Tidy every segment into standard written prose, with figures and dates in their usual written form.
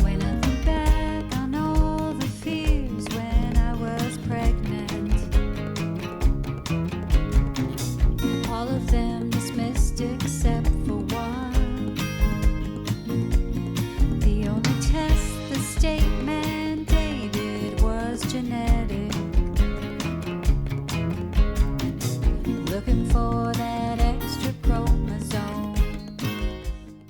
When I think back on all the fears when I was pregnant, all of them dismissed except for one. The only test the state mandated was genetic. Looking for that extra chromosome.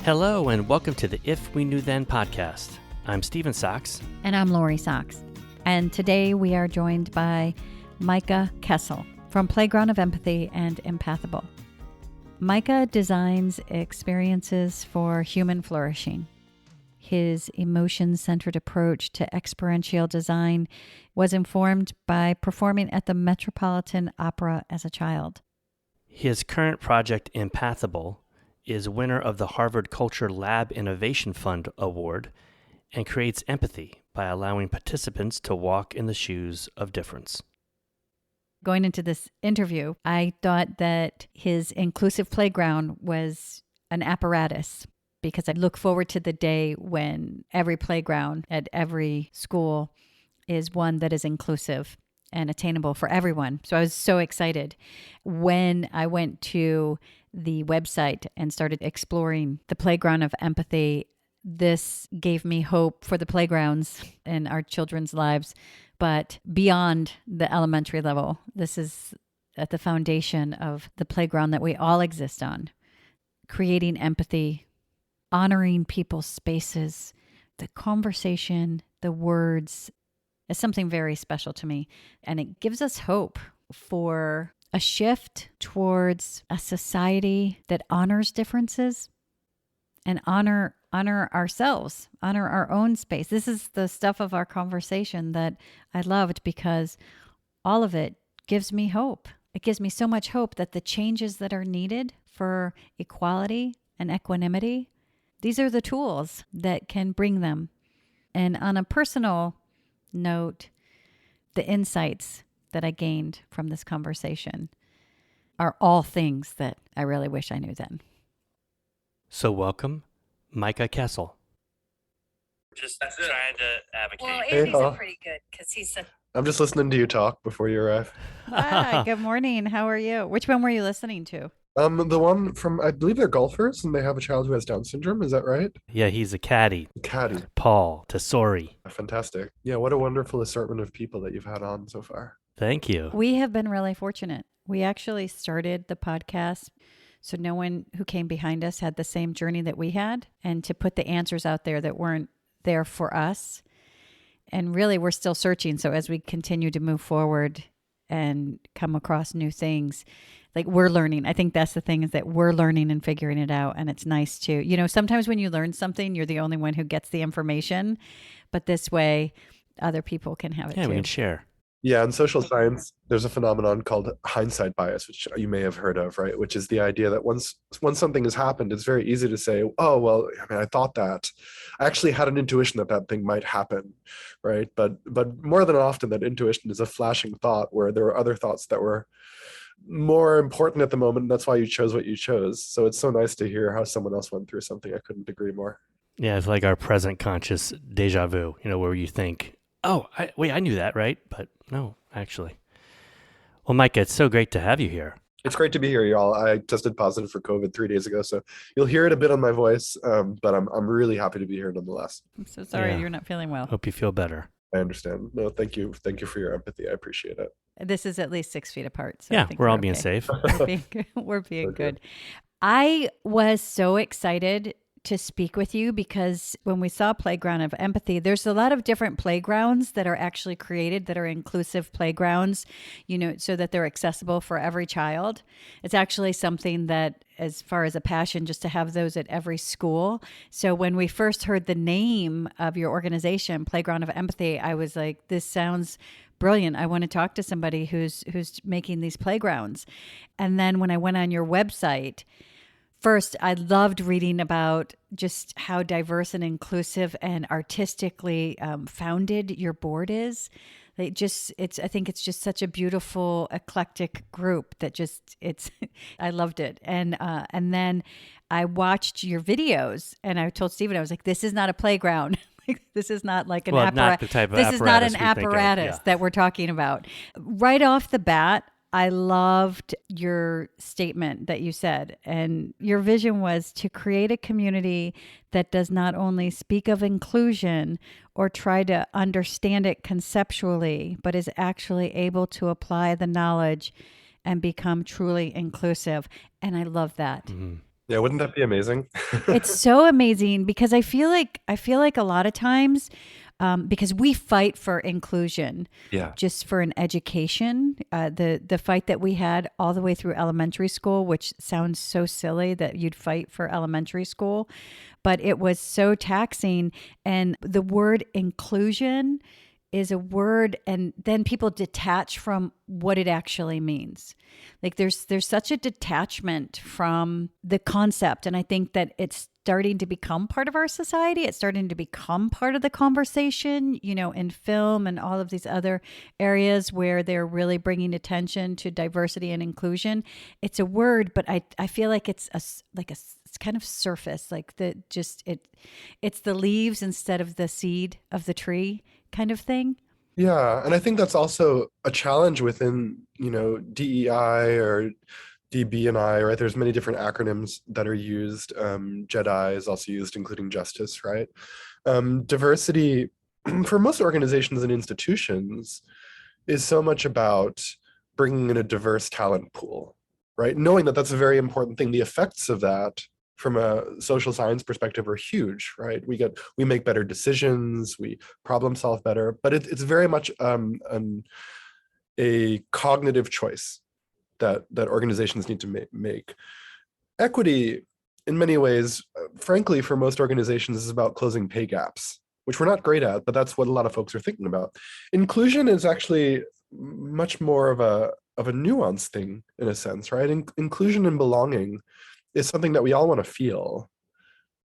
Hello and welcome to the If We Knew Then podcast. I'm Stephen Sachs. And I'm Lori Sachs. And today we are joined by Micah Kessel from Playground of Empathy and Empathable. Micah designs experiences for human flourishing. His emotion-centered approach to experiential design was informed by performing at the Metropolitan Opera as a child. His current project, Empathable, is winner of the Harvard Culture Lab Innovation Fund Award and creates empathy by allowing participants to walk in the shoes of difference. Going into this interview, I thought that his inclusive playground was an apparatus because I look forward to the day when every playground at every school is one that is inclusive and attainable for everyone. So I was so excited when I went to the website and started exploring the Playground of Empathy. This gave me hope for the playgrounds in our children's lives, but beyond the elementary level. This is at the foundation of the playground that we all exist on. Creating empathy, honoring people's spaces, the conversation, the words is something very special to me. And it gives us hope for a shift towards a society that honors differences and honor ourselves, honor our own space. This is the stuff of our conversation that I loved because all of it gives me hope. It gives me so much hope that the changes that are needed for equality and equanimity, these are the tools that can bring them. And on a personal note, the insights that I gained from this conversation are all things that I really wish I knew then. So welcome, Micah Kessel. Just trying to advocate. Well, Hey, Andy's all. pretty good because he's a I'm just listening to you talk before you arrive. Hi, good morning. How are you? Which one were you listening to? The one from, I believe they're golfers and they have a child who has Down syndrome. Is that right? Yeah, he's a caddy. Caddy. Paul Tesori. Fantastic. Yeah, what a wonderful assortment of people that you've had on so far. Thank you. We have been really fortunate. We actually started the podcast so no one who came behind us had the same journey that we had, and to put the answers out there that weren't there for us. And really, we're still searching. So as we continue to move forward and come across new things, like we're learning. I think that's the thing, is that we're learning and figuring it out. And it's nice to, sometimes when you learn something, you're the only one who gets the information. But this way, other people can have it Yeah, too. we can share. Yeah, in social science, there's a phenomenon called hindsight bias, which you may have heard of, right? Which is the idea that once something has happened, it's very easy to say, oh, well, I mean, I thought that. I actually had an intuition that that thing might happen, right? But more than often, that intuition is a flashing thought where there were other thoughts that were more important at the moment. And that's why you chose what you chose. So it's so nice to hear how someone else went through something. I couldn't agree more. Yeah, it's like our present conscious deja vu, where you think, oh, I knew that, right? But no, actually. Well, Micah, it's so great to have you here. It's great to be here, y'all. I tested positive for COVID 3 days ago, so you'll hear it a bit on my voice, but I'm really happy to be here nonetheless. I'm so sorry Yeah. you're not feeling well. Hope you feel better. I understand. No, thank you for your empathy. I appreciate it. This is at least 6 feet apart. So I Yeah, think we're all being okay. safe. We're being good. We're being Okay. good. I was so excited to speak with you because when we saw Playground of Empathy, there's a lot of different playgrounds that are actually created that are inclusive playgrounds, so that they're accessible for every child. It's actually something that, as far as a passion, just to have those at every school. So when we first heard the name of your organization, Playground of Empathy, I was like, this sounds brilliant. I want to talk to somebody who's making these playgrounds. And then when I went on your website, first, I loved reading about just how diverse and inclusive and artistically founded your board is. I think it's just such a beautiful, eclectic group that I loved it. And then I watched your videos and I told Stephen, I was like, this is not a playground. Like, this is not like an apparatus. Not the type of This is not an apparatus we think of, apparatus that we're talking about. Right off the bat, I loved your statement that you said, and your vision was to create a community that does not only speak of inclusion or try to understand it conceptually, but is actually able to apply the knowledge and become truly inclusive. And I love that. Mm-hmm. Yeah, wouldn't that be amazing? It's so amazing because I feel like a lot of times, because we fight for inclusion, just for an education. The fight that we had all the way through elementary school, which sounds so silly that you'd fight for elementary school, but it was so taxing. And the word inclusion is a word, and then people detach from what it actually means. Like there's such a detachment from the concept, and I think that it's starting to become part of our society. It's starting to become part of the conversation, in film and all of these other areas where they're really bringing attention to diversity and inclusion. It's a word, but I feel like it's it's kind of surface, like it's the leaves instead of the seed of the tree kind of thing. Yeah, and I think that's also a challenge within, DEI or DB&I, right? There's many different acronyms that are used. JEDI is also used, including justice, right? Diversity for most organizations and institutions is so much about bringing in a diverse talent pool, right? Knowing that that's a very important thing. The effects of that from a social science perspective are huge, right? We make better decisions, we problem solve better, but it's very much a cognitive choice that organizations need to make. Equity, in many ways, frankly, for most organizations, is about closing pay gaps, which we're not great at, but that's what a lot of folks are thinking about. Inclusion is actually much more of a nuanced thing in a sense, right? Inclusion and belonging is something that we all want to feel.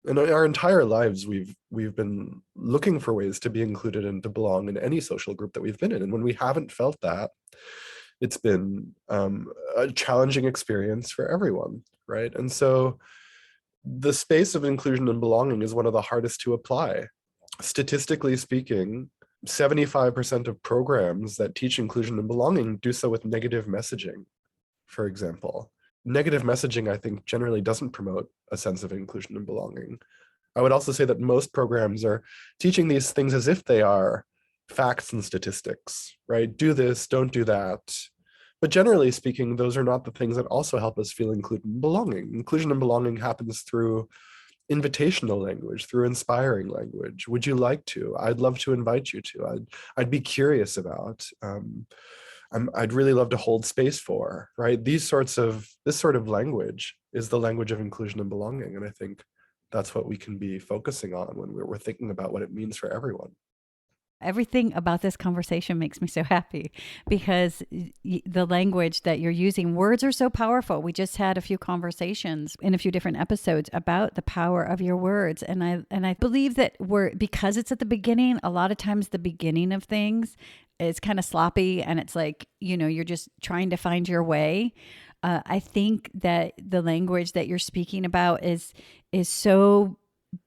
And our entire lives, we've been looking for ways to be included and to belong in any social group that we've been in. And when we haven't felt that, it's been a challenging experience for everyone, right? And so the space of inclusion and belonging is one of the hardest to apply. Statistically speaking, 75% of programs that teach inclusion and belonging do so with negative messaging, for example. Negative messaging, I think, generally doesn't promote a sense of inclusion and belonging. I would also say that most programs are teaching these things as if they are facts and statistics, right? Do this, don't do that. But generally speaking, those are not the things that also help us feel included and belonging. Inclusion and belonging happens through invitational language, through inspiring language. Would you like to? I'd love to invite you to. I'd be curious about. I'd really love to hold space for, right? This sort of language is the language of inclusion and belonging. And I think that's what we can be focusing on when we're thinking about what it means for everyone. Everything about this conversation makes me so happy because the language that you're using, words are so powerful. We just had a few conversations in a few different episodes about the power of your words. And I believe that because it's at the beginning, a lot of times the beginning of things, it's kind of sloppy and it's like, you're just trying to find your way. I think that the language that you're speaking about is so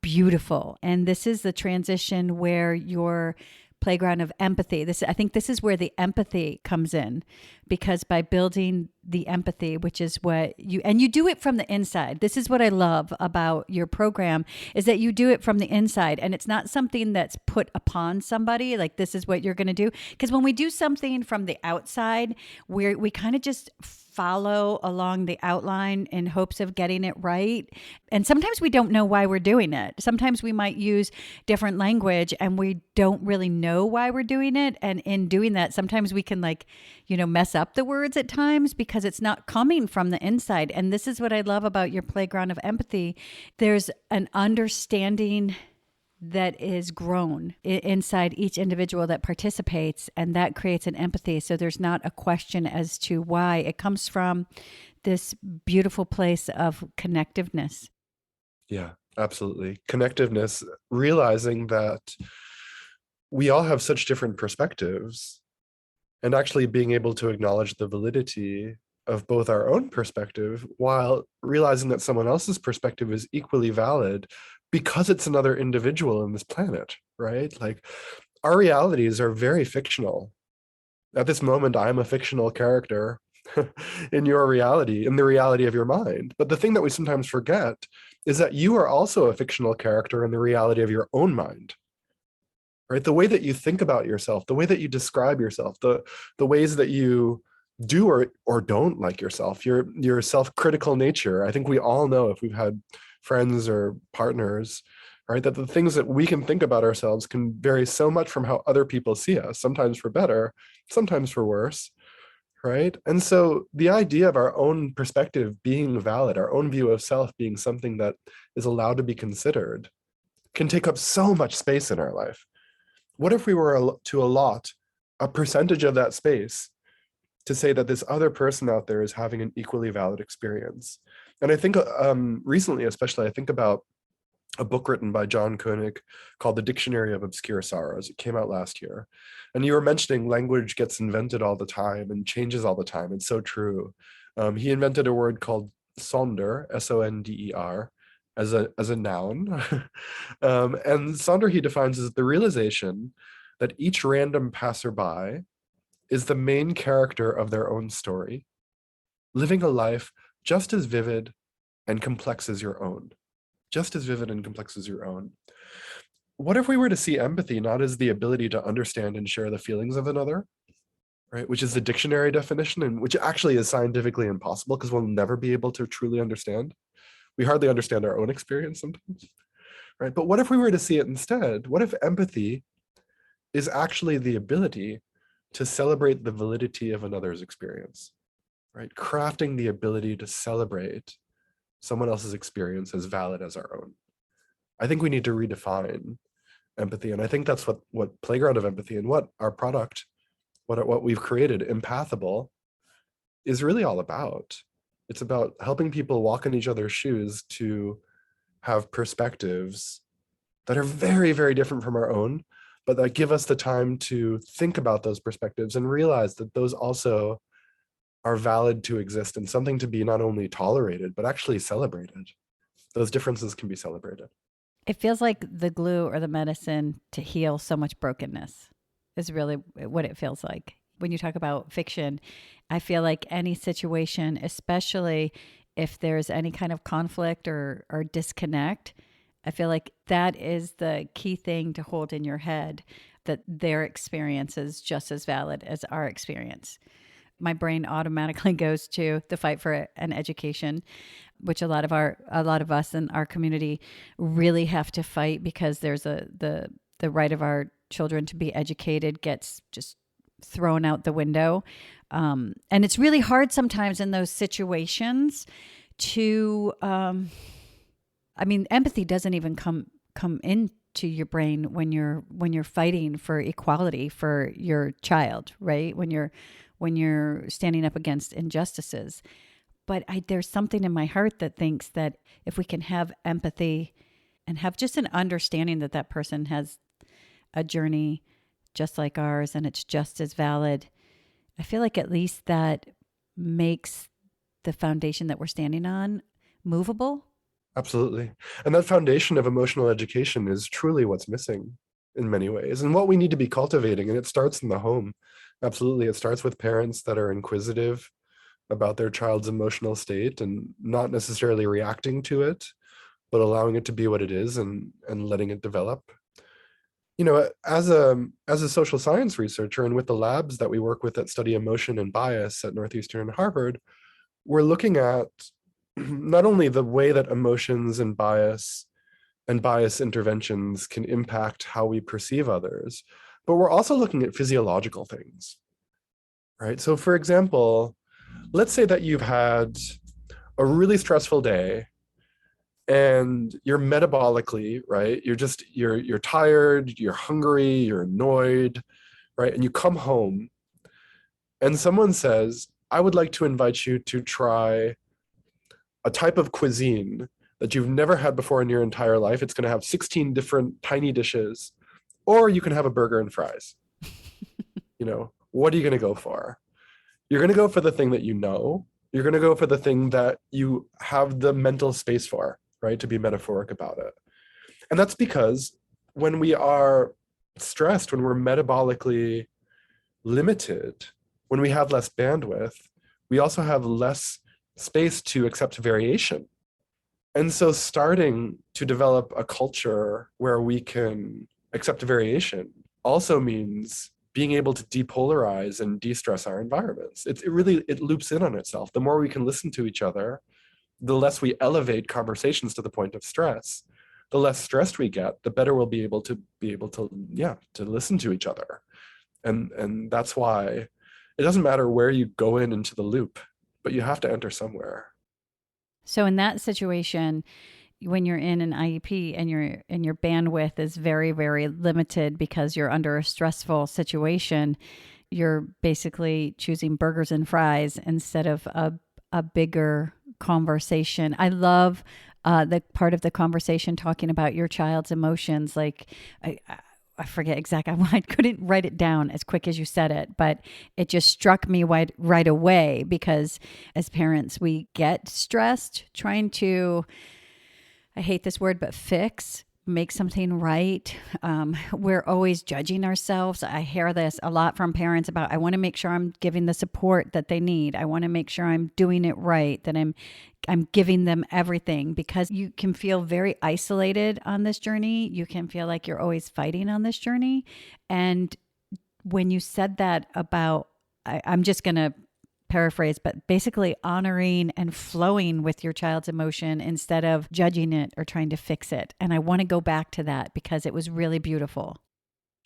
beautiful. And this is the transition where your playground of empathy. I think this is where the empathy comes in, because by building the empathy, which is what you do it from the inside. This is what I love about your program, is that you do it from the inside, and it's not something that's put upon somebody, like this is what you're going to do. Because when we do something from the outside, we kind of just follow along the outline in hopes of getting it right. And sometimes we don't know why we're doing it. Sometimes we might use different language and we don't really know why we're doing it. And in doing that, sometimes we can mess up the words at times because it's not coming from the inside. And this is what I love about your playground of empathy. There's an understanding that is grown inside each individual that participates, and that creates an empathy. So there's not a question as to why. It comes from this beautiful place of connectiveness. Yeah, absolutely. Connectiveness, realizing that we all have such different perspectives, and actually being able to acknowledge the validity of both our own perspective while realizing that someone else's perspective is equally valid because it's another individual on this planet, right? Like, our realities are very fictional. At this moment, I'm a fictional character in your reality, in the reality of your mind. But the thing that we sometimes forget is that you are also a fictional character in the reality of your own mind, right? The way that you think about yourself, the way that you describe yourself, the ways that you do or don't like yourself, your self-critical nature. I think we all know, if we've had friends or partners, right, that the things that we can think about ourselves can vary so much from how other people see us, sometimes for better, sometimes for worse, right? And so the idea of our own perspective being valid, our own view of self being something that is allowed to be considered, can take up so much space in our life. What if we were to allot a percentage of that space to say that this other person out there is having an equally valid experience? And I think recently, especially, I think about a book written by John Koenig called The Dictionary of Obscure Sorrows. It came out last year. And you were mentioning language gets invented all the time and changes all the time. It's so true. He invented a word called sonder, S-O-N-D-E-R, as a noun. And sonder he defines as the realization that each random passerby is the main character of their own story, living a life just as vivid and complex as your own. Just as vivid and complex as your own. What if we were to see empathy not as the ability to understand and share the feelings of another, right? Which is the dictionary definition, and which actually is scientifically impossible because we'll never be able to truly understand. We hardly understand our own experience sometimes, right? But what if we were to see it instead? What if empathy is actually the ability to celebrate the validity of another's experience, right? Crafting the ability to celebrate someone else's experience as valid as our own. I think we need to redefine empathy. And I think that's what Playground of Empathy and what our product, what we've created, Empathable, is really all about. It's about helping people walk in each other's shoes to have perspectives that are very, very different from our own, but that give us the time to think about those perspectives and realize that those also are valid to exist and something to be not only tolerated, but actually celebrated. Those differences can be celebrated. It feels like the glue or the medicine to heal so much brokenness is really what it feels like. When you talk about fiction, I feel like any situation, especially if there's any kind of conflict or disconnect, I feel like that is the key thing to hold in your head, that their experience is just as valid as our experience. My brain automatically goes to the fight for an education, which a lot of us in our community really have to fight, because there's the right of our children to be educated gets just thrown out the window. And it's really hard sometimes in those situations to, empathy doesn't even come into your brain when you're fighting for equality for your child, right? When you're standing up against injustices. But there's something in my heart that thinks that if we can have empathy and have just an understanding that that person has a journey just like ours and it's just as valid, I feel like at least that makes the foundation that we're standing on movable. Absolutely. And that foundation of emotional education is truly what's missing in many ways, and what we need to be cultivating. And it starts in the home. Absolutely. It starts with parents that are inquisitive about their child's emotional state and not necessarily reacting to it, but allowing it to be what it is and letting it develop. You know, as a social science researcher, and with the labs that we work with that study emotion and bias at Northeastern and Harvard, we're looking at not only the way that emotions and bias interventions can impact how we perceive others, but we're also looking at physiological things, right? So for example, let's say that you've had a really stressful day and you're metabolically, right? You're tired, you're hungry, you're annoyed, right? And you come home and someone says, I would like to invite you to try a type of cuisine that you've never had before in your entire life. It's going to have 16 different tiny dishes, or you can have a burger and fries. You know, what are you going to go for? You're going to go for the thing that you know. You're going to go for the thing that you have the mental space for, right? To be metaphoric about it. And that's because when we are stressed, when we're metabolically limited, when we have less bandwidth, we also have less space to accept variation. And so starting to develop a culture where we can accept variation also means being able to depolarize and de-stress our environments. It really loops in on itself. The more we can listen to each other, the less we elevate conversations to the point of stress, the less stressed we get, the better we'll be able to to listen to each other. And that's why it doesn't matter where you go into the loop, but you have to enter somewhere. So in that situation, when you're in an IEP and your bandwidth is very, very limited because you're under a stressful situation, you're basically choosing burgers and fries instead of a bigger conversation. I love the part of the conversation talking about your child's emotions. Like I forget exactly. I couldn't write it down as quick as you said it, but it just struck me right away because as parents, we get stressed trying to, I hate this word, but make something right. We're always judging ourselves. I hear this a lot from parents about, I want to make sure I'm giving the support that they need. I want to make sure I'm doing it right, that I'm giving them everything, because you can feel very isolated on this journey. You can feel like you're always fighting on this journey. And when you said that about, I'm just going to paraphrase, but basically honoring and flowing with your child's emotion instead of judging it or trying to fix it. And I want to go back to that because it was really beautiful.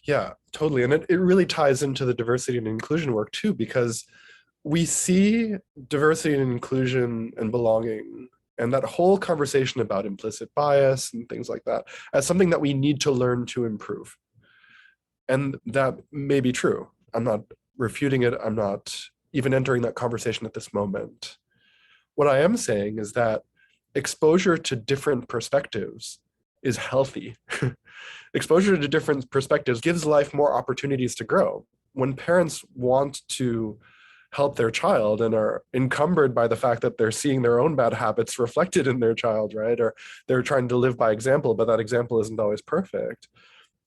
Yeah, totally. And it really ties into the diversity and inclusion work too, because we see diversity and inclusion and belonging and that whole conversation about implicit bias and things like that as something that we need to learn to improve. And that may be true. I'm not refuting it. I'm not even entering that conversation at this moment. What I am saying is that exposure to different perspectives is healthy. Exposure to different perspectives gives life more opportunities to grow. When parents want to help their child and are encumbered by the fact that they're seeing their own bad habits reflected in their child, right? Or they're trying to live by example, but that example isn't always perfect.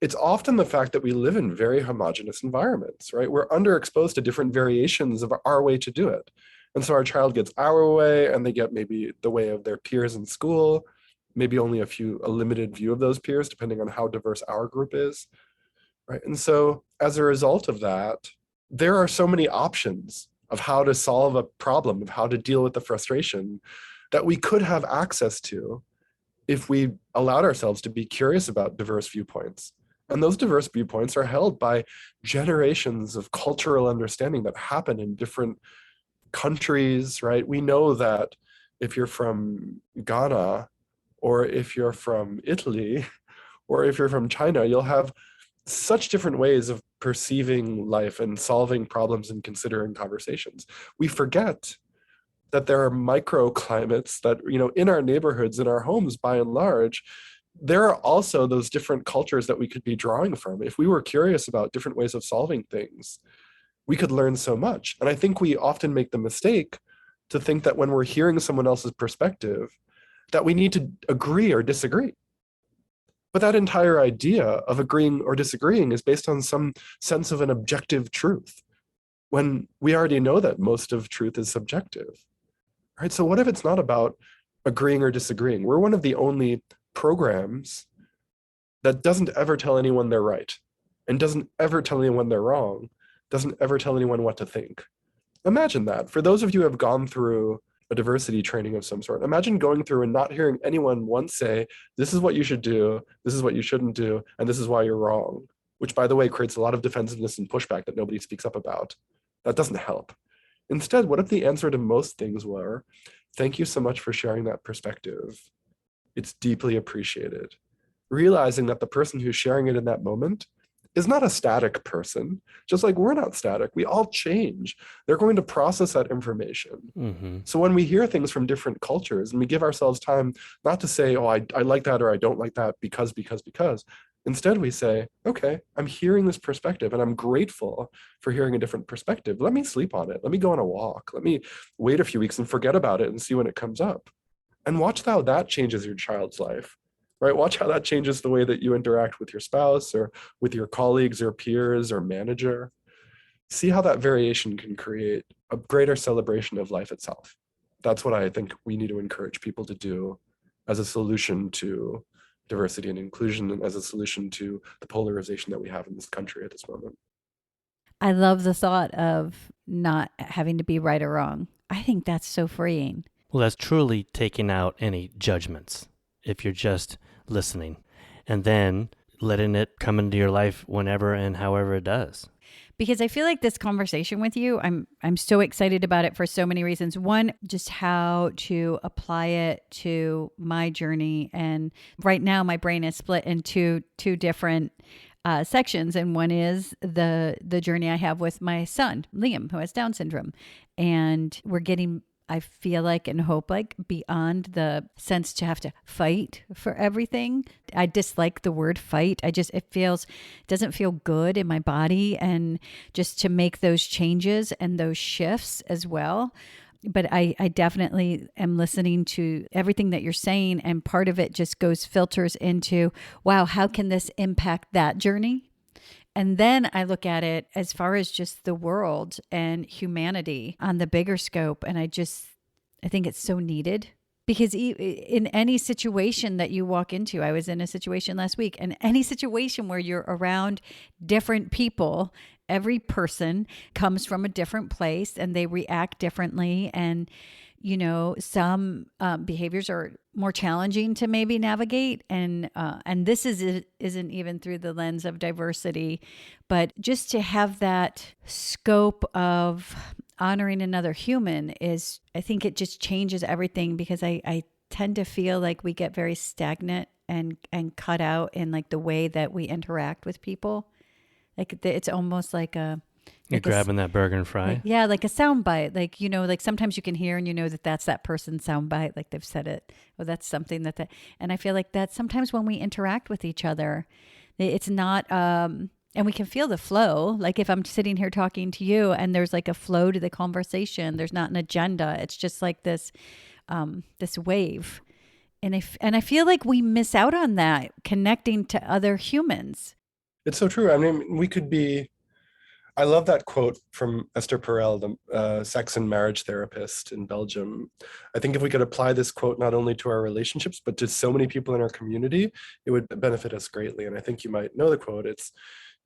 It's often the fact that we live in very homogenous environments, right? We're underexposed to different variations of our way to do it. And so our child gets our way and they get maybe the way of their peers in school, maybe only a limited view of those peers, depending on how diverse our group is, right? And so as a result of that, there are so many options of how to solve a problem, of how to deal with the frustration that we could have access to if we allowed ourselves to be curious about diverse viewpoints. And those diverse viewpoints are held by generations of cultural understanding that happen in different countries, right? We know that if you're from Ghana, or if you're from Italy, or if you're from China, you'll have such different ways of perceiving life and solving problems and considering conversations. We forget that there are microclimates that, in our neighborhoods, in our homes, by and large, there are also those different cultures that we could be drawing from. If we were curious about different ways of solving things, we could learn so much. And I think we often make the mistake to think that when we're hearing someone else's perspective, that we need to agree or disagree. But that entire idea of agreeing or disagreeing is based on some sense of an objective truth, when we already know that most of truth is subjective. Right? So what if it's not about agreeing or disagreeing? We're one of the only programs that doesn't ever tell anyone they're right and doesn't ever tell anyone they're wrong, doesn't ever tell anyone what to think. Imagine that. For those of you who have gone through a diversity training of some sort, imagine going through and not hearing anyone once say, this is what you should do, this is what you shouldn't do, and this is why you're wrong, which, by the way, creates a lot of defensiveness and pushback that nobody speaks up about. That doesn't help. Instead, what if the answer to most things were, thank you so much for sharing that perspective. It's deeply appreciated. Realizing that the person who's sharing it in that moment is not a static person, just like we're not static. We all change. They're going to process that information. Mm-hmm. So when we hear things from different cultures and we give ourselves time not to say, oh, I like that or I don't like that because, Instead, we say, okay, I'm hearing this perspective and I'm grateful for hearing a different perspective. Let me sleep on it. Let me go on a walk. Let me wait a few weeks and forget about it and see when it comes up. And watch how that changes your child's life, right? Watch how that changes the way that you interact with your spouse or with your colleagues or peers or manager. See how that variation can create a greater celebration of life itself. That's what I think we need to encourage people to do as a solution to diversity and inclusion and as a solution to the polarization that we have in this country at this moment. I love the thought of not having to be right or wrong. I think that's so freeing. Well, that's truly taking out any judgments if you're just listening and then letting it come into your life whenever and however it does. Because I feel like this conversation with you, I'm so excited about it for so many reasons. One, just how to apply it to my journey. And right now my brain is split into two different sections. And one is the journey I have with my son, Liam, who has Down syndrome. And we're getting, I feel like and hope like, beyond the sense to have to fight for everything. I dislike the word fight. Doesn't feel good in my body. And just to make those changes and those shifts as well. But I definitely am listening to everything that you're saying. And part of it just filters into, wow, how can this impact that journey? And then I look at it as far as just the world and humanity on the bigger scope. And I think it's so needed, because in any situation that you walk into, I was in a situation last week, and any situation where you're around different people, every person comes from a different place and they react differently. And, some behaviors are more challenging to maybe navigate. And this isn't even through the lens of diversity, but just to have that scope of honoring another human I think it just changes everything, because I tend to feel like we get very stagnant and cut out in like the way that we interact with people. Like it's almost like You're grabbing that burger and fry. like a sound bite. Like, like sometimes you can hear and that's that person's sound bite. Like they've said it. Well, that's something and I feel like that sometimes when we interact with each other, it's not, and we can feel the flow. Like if I'm sitting here talking to you and there's like a flow to the conversation, there's not an agenda. It's just like this wave. And I feel like we miss out on that, connecting to other humans. It's so true. I mean, I love that quote from Esther Perel, the sex and marriage therapist in Belgium. I think if we could apply this quote not only to our relationships, but to so many people in our community, it would benefit us greatly. And I think you might know the quote. It's,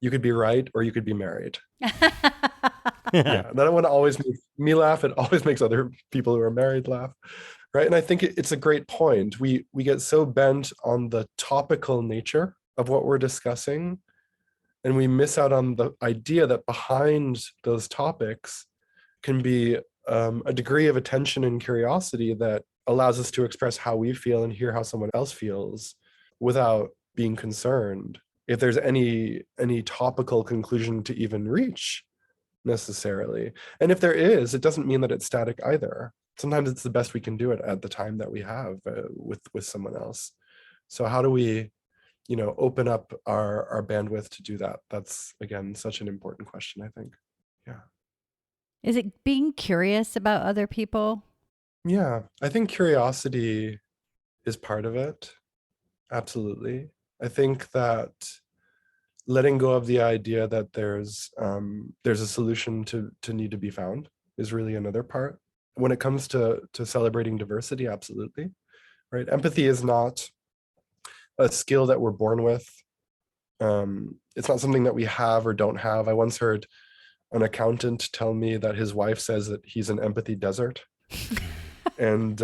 you could be right or you could be married. Yeah, that one always makes me laugh. It always makes other people who are married laugh. Right. And I think it's a great point. We get so bent on the topical nature of what we're discussing, and we miss out on the idea that behind those topics can be a degree of attention and curiosity that allows us to express how we feel and hear how someone else feels without being concerned if there's any topical conclusion to even reach necessarily. And if there is, it doesn't mean that it's static either. Sometimes it's the best we can do it at the time that we have with someone else. So how do we open up our bandwidth to do that? That's, again, such an important question, I think. Yeah. Is it being curious about other people? Yeah, I think curiosity is part of it. Absolutely. I think that letting go of the idea that there's a solution to need to be found is really another part. When it comes to celebrating diversity, absolutely. Right. Empathy is not a skill that we're born with. It's not something that we have or don't have. I once heard an accountant tell me that his wife says that he's an empathy desert. And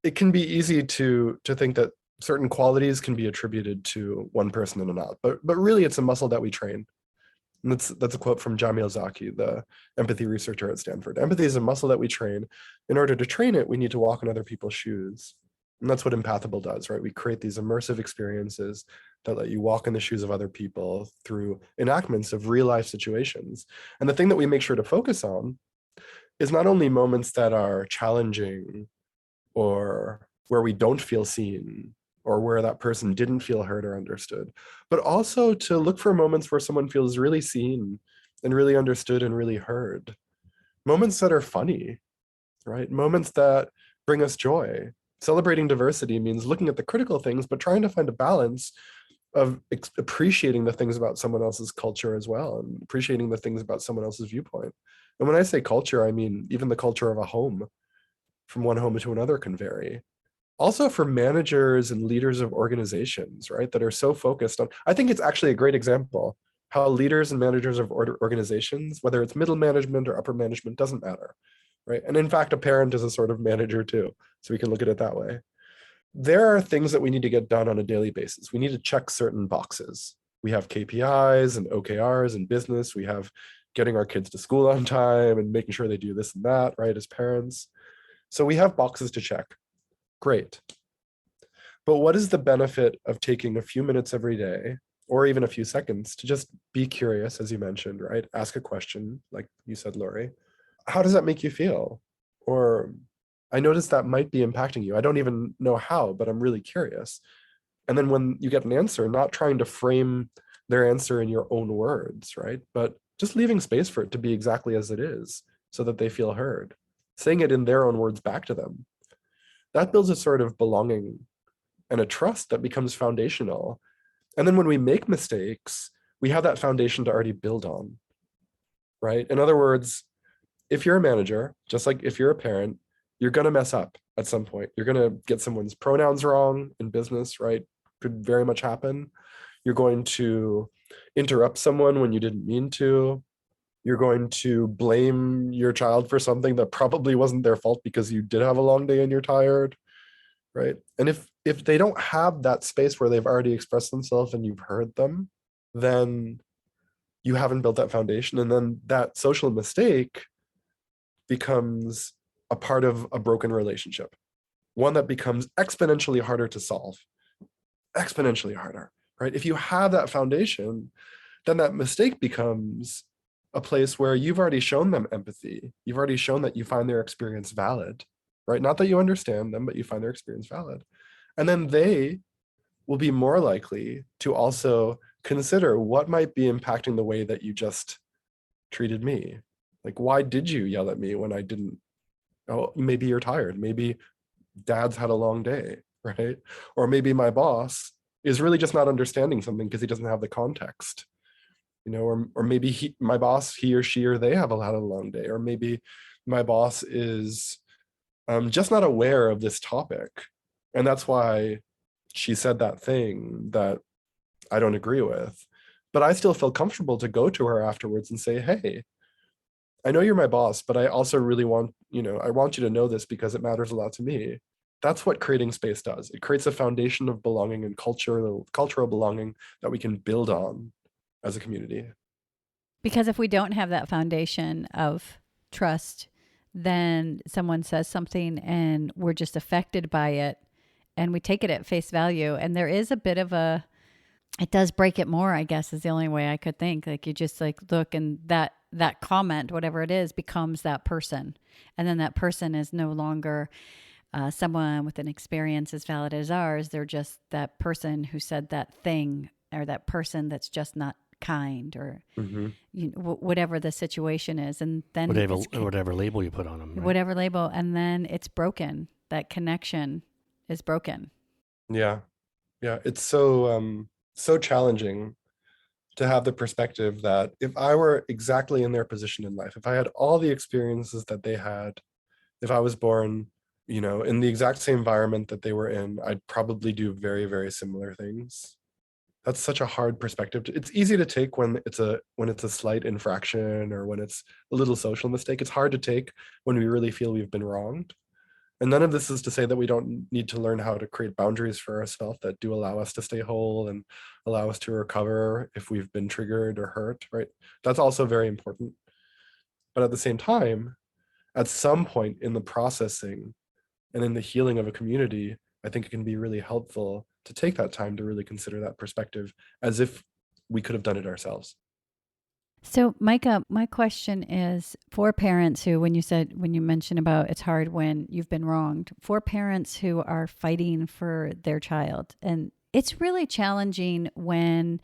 it can be easy to think that certain qualities can be attributed to one person and not, but really it's a muscle that we train. And that's a quote from Jamil Zaki, the empathy researcher at Stanford. Empathy is a muscle that we train. In order to train it, we need to walk in other people's shoes. And that's what Empathable does, right? We create these immersive experiences that let you walk in the shoes of other people through enactments of real life situations. And the thing that we make sure to focus on is not only moments that are challenging or where we don't feel seen or where that person didn't feel heard or understood, but also to look for moments where someone feels really seen and really understood and really heard. Moments that are funny, right? Moments that bring us joy. Celebrating diversity means looking at the critical things, but trying to find a balance of appreciating the things about someone else's culture as well, and appreciating the things about someone else's viewpoint. And when I say culture, I mean even the culture of a home. From one home to another can vary. Also for managers and leaders of organizations, right, that are so focused on, I think it's actually a great example how leaders and managers of organizations, whether it's middle management or upper management, doesn't matter, right? And in fact, a parent is a sort of manager too, so we can look at it that way. There are things that we need to get done on a daily basis. We need to check certain boxes. We have KPIs and OKRs in business. We have getting our kids to school on time and making sure they do this and that, right, as parents. So we have boxes to check. Great. But what is the benefit of taking a few minutes every day, or even a few seconds, to just be curious, as you mentioned, right? Ask a question, like you said, Lori. How does that make you feel? Or I noticed that might be impacting you. I don't even know how, but I'm really curious. And then when you get an answer, not trying to frame their answer in your own words, right? But just leaving space for it to be exactly as it is so that they feel heard, saying it in their own words back to them. That builds a sort of belonging and a trust that becomes foundational. And then when we make mistakes, we have that foundation to already build on, right? In other words, if you're a manager, just like if you're a parent, you're going to mess up at some point. You're going to get someone's pronouns wrong in business, right? Could very much happen. You're going to interrupt someone when you didn't mean to. You're going to blame your child for something that probably wasn't their fault because you did have a long day and you're tired, right? And if they don't have that space where they've already expressed themselves and you've heard them, then you haven't built that foundation. And then that social mistake becomes a part of a broken relationship, one that becomes exponentially harder to solve, exponentially harder, right? If you have that foundation, then that mistake becomes a place where you've already shown them empathy. You've already shown that you find their experience valid, right? Not that you understand them, but you find their experience valid. And then they will be more likely to also consider what might be impacting the way that you just treated me. Like, why did you yell at me when I didn't? Oh, maybe you're tired. Maybe dad's had a long day, right? Or maybe my boss is really just not understanding something because he doesn't have the context, or maybe my boss, he or she or they have had a long day, or maybe my boss is just not aware of this topic. And that's why she said that thing that I don't agree with. But I still feel comfortable to go to her afterwards and say, hey, I know you're my boss, but I also really want, I want you to know this because it matters a lot to me. That's what creating space does. It creates a foundation of belonging and cultural belonging that we can build on as a community. Because if we don't have that foundation of trust, then someone says something and we're just affected by it and we take it at face value. And there is a bit of it does break it more, I guess, is the only way I could think. Like you just look, and that comment, whatever it is, becomes that person. And then that person is no longer someone with an experience as valid as ours. They're just that person who said that thing, or that person that's just not kind, or whatever the situation is. And then whatever label you put on them, right? Whatever label, and then it's broken. That connection is broken. Yeah. It's so challenging to have the perspective that if I were exactly in their position in life, if I had all the experiences that they had, if I was born, in the exact same environment that they were in, I'd probably do very, very similar things. That's such a hard perspective. It's easy to take when it's a slight infraction or when it's a little social mistake. It's hard to take when we really feel we've been wronged. And none of this is to say that we don't need to learn how to create boundaries for ourselves that do allow us to stay whole and allow us to recover if we've been triggered or hurt, right? That's also very important. But at the same time, at some point in the processing and in the healing of a community, I think it can be really helpful to take that time to really consider that perspective as if we could have done it ourselves. So, Micah, my question is for parents who, when you mentioned about it's hard when you've been wronged, for parents who are fighting for their child, and it's really challenging when,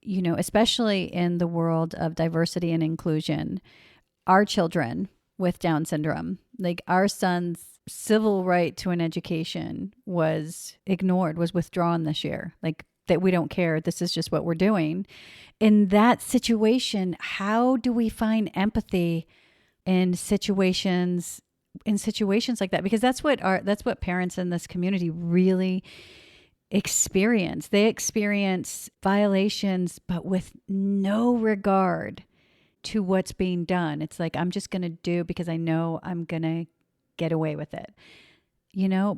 especially in the world of diversity and inclusion, our children with Down syndrome, like our son's civil right to an education was ignored, was withdrawn this year. Like that we don't care. This is just what we're doing. In that situation, how do we find empathy in situations like that? Because that's what parents in this community really experience. They experience violations, but with no regard to what's being done. It's like, I'm just going to do because I know I'm going to get away with it.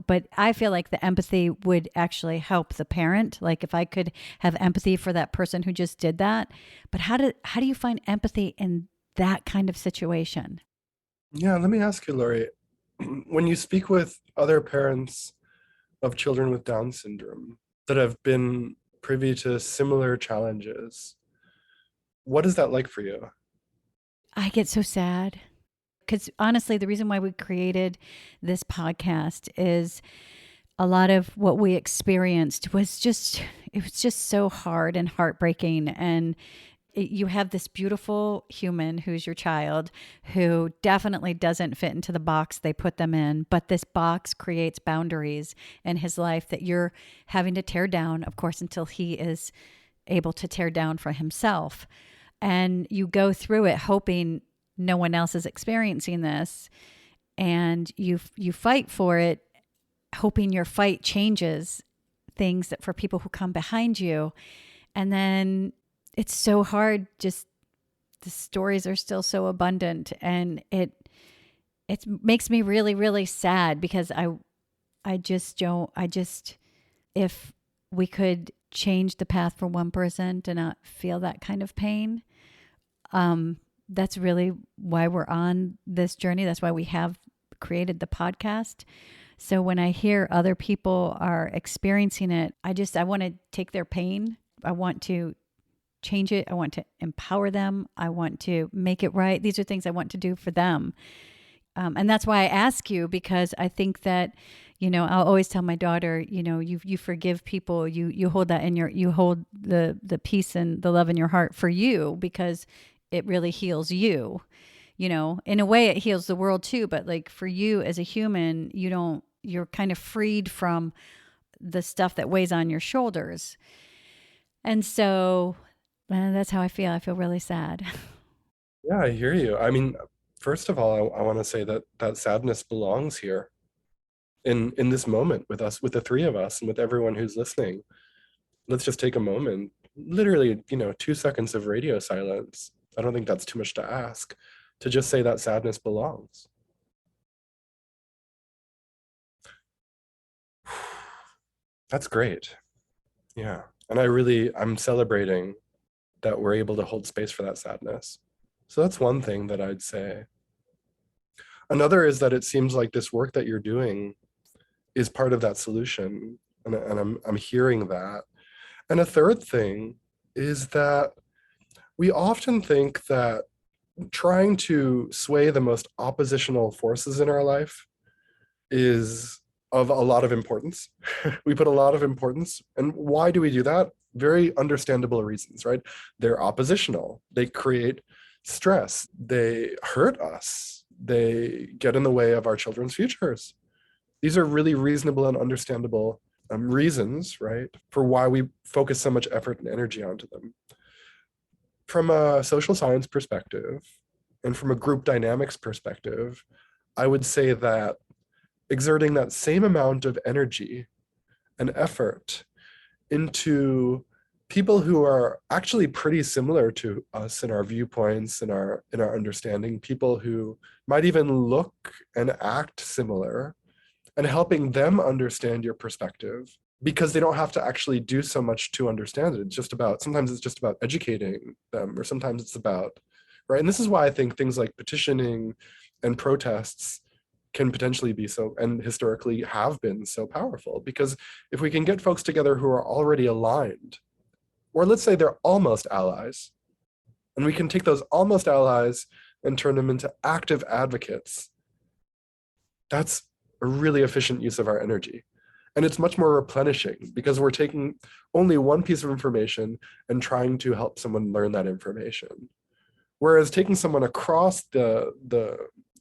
But I feel like the empathy would actually help the parent. Like if I could have empathy for that person who just did that, but how do you find empathy in that kind of situation? Yeah, let me ask you, Lori, when you speak with other parents of children with Down syndrome that have been privy to similar challenges, what is that like for you? I get so sad because honestly, the reason why we created this podcast is a lot of what we experienced was just so hard and heartbreaking. And you have this beautiful human who's your child who definitely doesn't fit into the box they put them in, but this box creates boundaries in his life that you're having to tear down, of course, until he is able to tear down for himself. And you go through it hoping no one else is experiencing this, and you fight for it, hoping your fight changes things that for people who come behind you. And then it's so hard. Just the stories are still so abundant, and it makes me really, really sad because if we could change the path for one person to not feel that kind of pain, that's really why we're on this journey. That's why we have created the podcast. So when I hear other people are experiencing it, I want to take their pain. I want to change it. I want to empower them. I want to make it right. These are things I want to do for them. And that's why I ask you, because I think that, I'll always tell my daughter, you forgive people, you hold that you hold the peace and the love in your heart for you, because it really heals you. In a way it heals the world too, but like for you as a human, you're kind of freed from the stuff that weighs on your shoulders. And so that's how I feel. I feel really sad. Yeah, I hear you. I mean, first of all, I want to say that sadness belongs here in this moment with us, with the three of us, and with everyone who's listening. Let's just take a moment, literally, 2 seconds of radio silence. I don't think that's too much to ask, to just say that sadness belongs. That's great. Yeah. And I'm celebrating that we're able to hold space for that sadness. So that's one thing that I'd say. Another is that it seems like this work that you're doing is part of that solution. And I'm hearing that. And a third thing is that we often think that trying to sway the most oppositional forces in our life is of a lot of importance. We put a lot of importance. And why do we do that? Very understandable reasons, right? They're oppositional. They create stress. They hurt us. They get in the way of our children's futures. These are really reasonable and understandable reasons, right, for why we focus so much effort and energy onto them. From a social science perspective and from a group dynamics perspective, I would say that exerting that same amount of energy and effort into people who are actually pretty similar to us in our viewpoints and in our understanding, people who might even look and act similar, and helping them understand your perspective, because they don't have to actually do so much to understand it. Sometimes it's just about educating them, or sometimes it's about, right? And this is why I think things like petitioning and protests can potentially be so, and historically have been so powerful, because if we can get folks together who are already aligned, or let's say they're almost allies, And we can take those almost allies and turn them into active advocates. That's a really efficient use of our energy. And it's much more replenishing because we're taking only one piece of information and trying to help someone learn that information. Whereas taking someone across the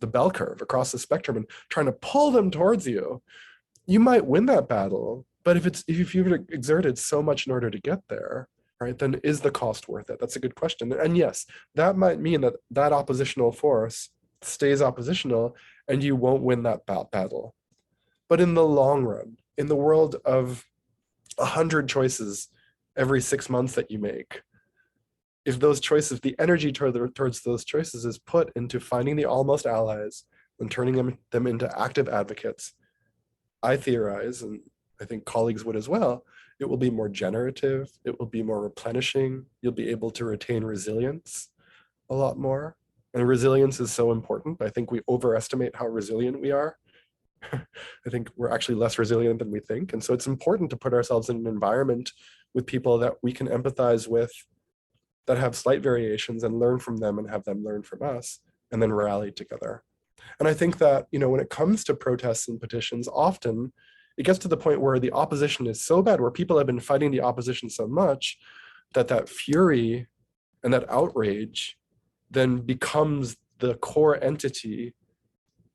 bell curve, across the spectrum, and trying to pull them towards you, you might win that battle. But if you've exerted so much in order to get there, right, then is the cost worth it? That's a good question. And yes, that might mean that oppositional force stays oppositional and you won't win that battle. But in the long run, in the world of 100 choices every 6 months that you make, if those choices, the energy towards those choices is put into finding the almost allies and turning them into active advocates, I theorize, and I think colleagues would as well, it will be more generative, it will be more replenishing, you'll be able to retain resilience a lot more. And resilience is so important. I think we overestimate how resilient we are. I think we're actually less resilient than we think. And so it's important to put ourselves in an environment with people that we can empathize with, that have slight variations, and learn from them and have them learn from us, and then rally together. And I think that, when it comes to protests and petitions, often it gets to the point where the opposition is so bad, where people have been fighting the opposition so much that fury and that outrage then becomes the core entity